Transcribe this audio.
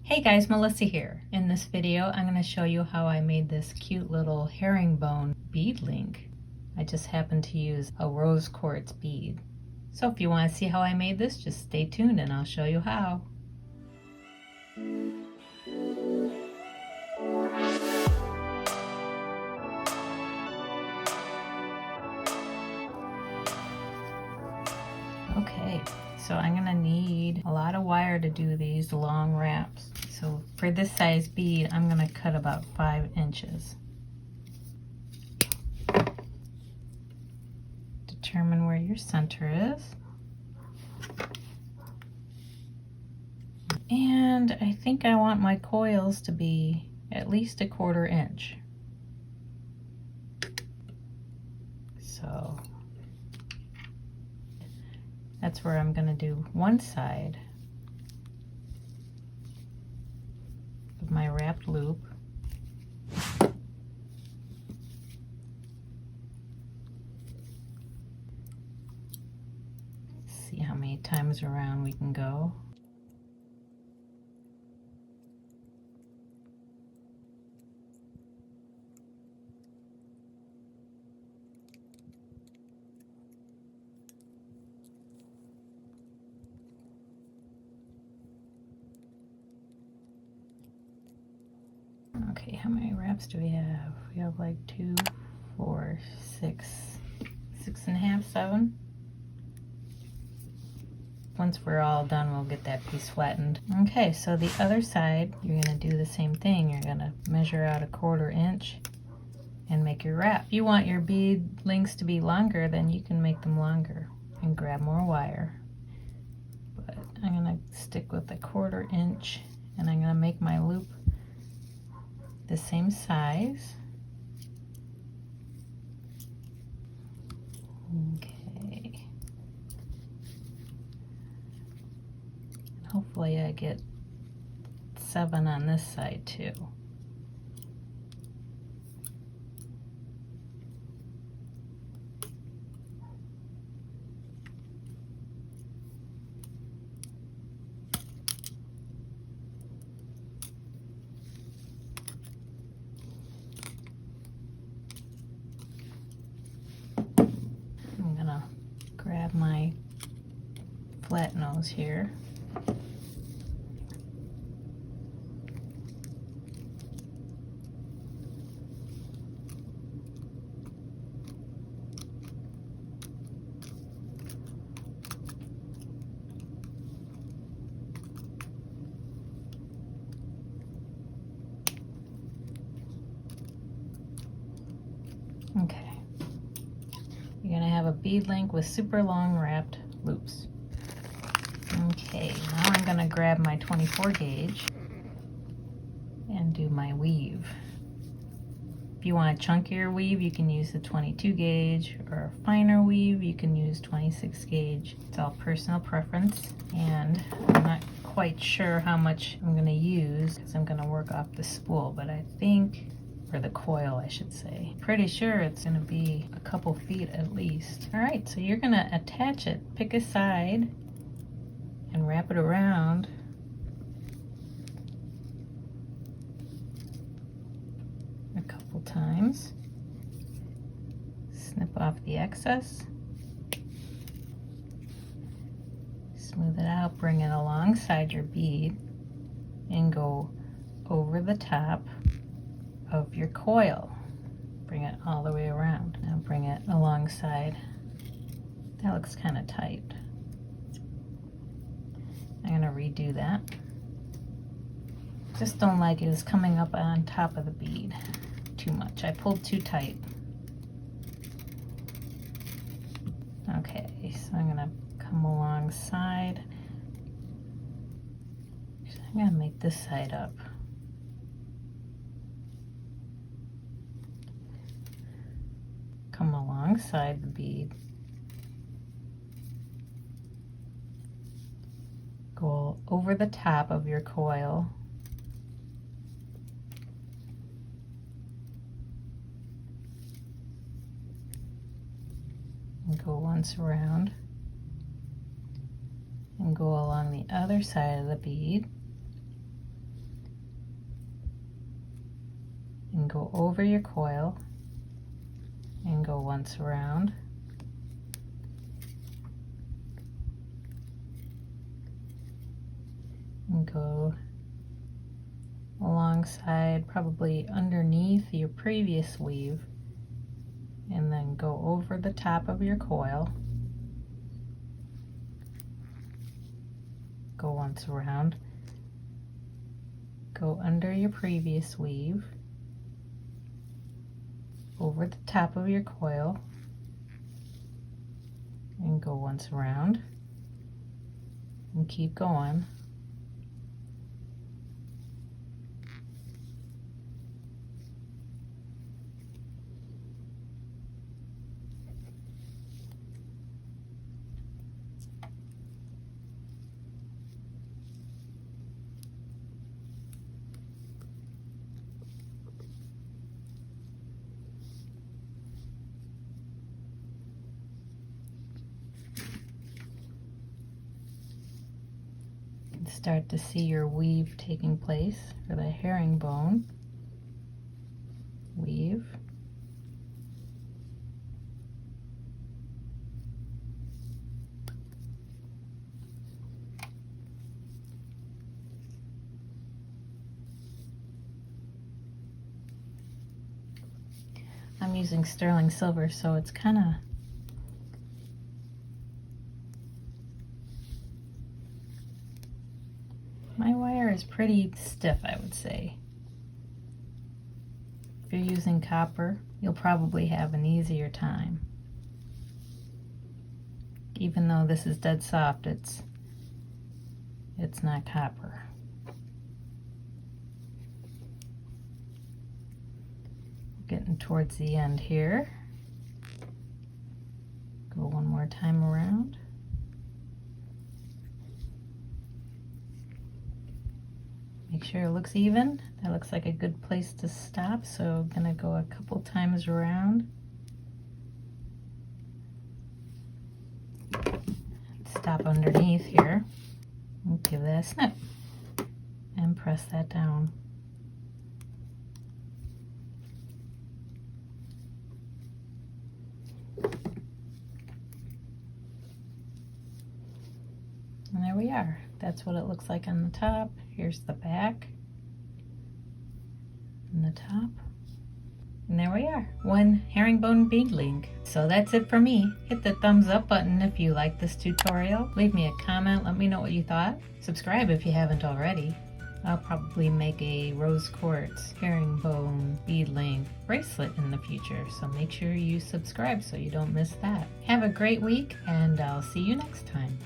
Hey guys, Melissa here. In this video, I'm going to show you how I made this cute little herringbone bead link. I just happened to use a rose quartz bead. So if you want to see how I made this, just stay tuned and I'll show you how. Okay, so I'm going to need a lot of wire to do these long wraps. So for this size bead, I'm going to cut about 5 inches. Determine where your center is. And I think I want my coils to be at least 1/4 inch. So that's where I'm going to do one side of my wrapped loop. See how many times around we can go. Okay, how many wraps do we have? We have like 2, 4, 6, 6.5, 7. Once we're all done, we'll get that piece flattened. Okay, so the other side, you're gonna do the same thing. You're gonna measure out 1/4 inch and make your wrap. If you want your bead links to be longer, then you can make them longer and grab more wire. But I'm gonna stick with 1/4 inch and I'm gonna make my loop the same size. Okay. Hopefully I get 7 on this side too. I'm gonna grab my flat nose here. Okay, you're gonna have a bead link with super long wrapped loops. Okay, now I'm gonna grab my 24 gauge and do my weave. If you want a chunkier weave, you can use the 22 gauge, or a finer weave, you can use 26 gauge. It's all personal preference, and I'm not quite sure how much I'm gonna use because I'm gonna work off the spool, but I think, or the coil I should say. Pretty sure it's gonna be a couple feet at least. All right, so you're gonna attach it, pick a side and wrap it around. A couple times. Snip off the excess. Smooth it out, bring it alongside your bead and go over the top of your coil. Bring it all the way around. Now bring it alongside. That looks kind of tight. I'm gonna redo that. Just don't like it. It's coming up on top of the bead too much. I pulled too tight. Okay, so I'm gonna come alongside. I'm gonna make this side up. Come alongside the bead. Go over the top of your coil. And go once around. And go along the other side of the bead. and go over your coil and go once around. And go alongside, probably underneath your previous weave, and then go over the top of your coil. Go once around, go under your previous weave, over the top of your coil, and go once around, and keep going. Start to see your weave taking place for the herringbone weave. I'm using sterling silver, so it's kind of my wire is pretty stiff, I would say. If you're using copper, you'll probably have an easier time. Even though this is dead soft, it's not copper. Getting towards the end here. Go one more time around. Make sure it looks even. That looks like a good place to stop, so I'm gonna go a couple times around. Stop underneath here. And give that a snip. And press that down. And there we are. That's what it looks like on the top. Here's the back and the top. And there we are, one herringbone bead link. So that's it for me. Hit the thumbs up button if you like this tutorial. Leave me a comment, let me know what you thought. Subscribe if you haven't already. I'll probably make a rose quartz herringbone bead link bracelet in the future, so make sure you subscribe so you don't miss that. Have a great week, and I'll see you next time.